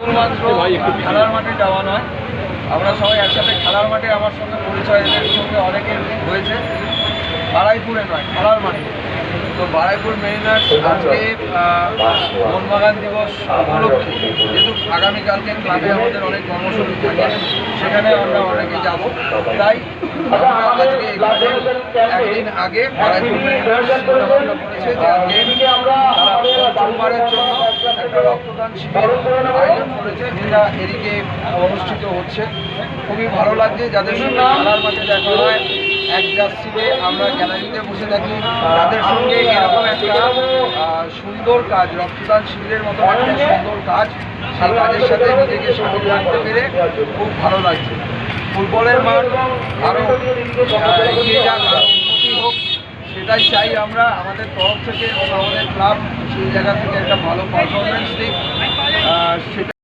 শুধুমাত্র খেলার মাঠে যাওয়া নয়, আমরা সবাই একসাথে খেলার মাঠে আমার সঙ্গে পরিচয়, এদের সঙ্গে অনেকের হয়েছে। বারাইপুরে নয়, খেলার মাঠে। তো বারাইপুর মেরিনার্স আজকে মোহনবাগান দিবস উপলক্ষে, যেহেতু আগামীকালকে ক্লাবে আমাদের অনেক কর্মসূচি থাকে, সেখানে আমরা অনেকে যাব। তাই আমরা আজকে এখানে একদিন আগে বারাইপুর মেরিনার্স চিন্তাভাবনা করেছে যে আজকে তারা সোমবারের জন্য একটা রক্তদান শিবির আয়োজন করেছে, যেটা এদিকে অনুষ্ঠিত হচ্ছে। খুবই ভালো লাগছে যাদের সঙ্গে খেলার মাঠে দেখা হয়, এক জার্সিতে আমরা গ্যালারিতে বসে থাকি, তাদের সঙ্গে এরকম একটা সুন্দর কাজ, রক্তদান শিবিরের মতো একটা সুন্দর কাজ, সেই কাজের সাথে নিজেকে সামিল রাখতে পেরে খুব ভালো লাগছে। ফুটবলের মাঠ আরও এগিয়ে যাক, আরও উন্নতি হোক, সেটাই চাই আমরা আমাদের তরফ থেকে, এবং আমাদের ক্লাব সেই জায়গা থেকে একটা ভালো পারফরমেন্স দিক সেটা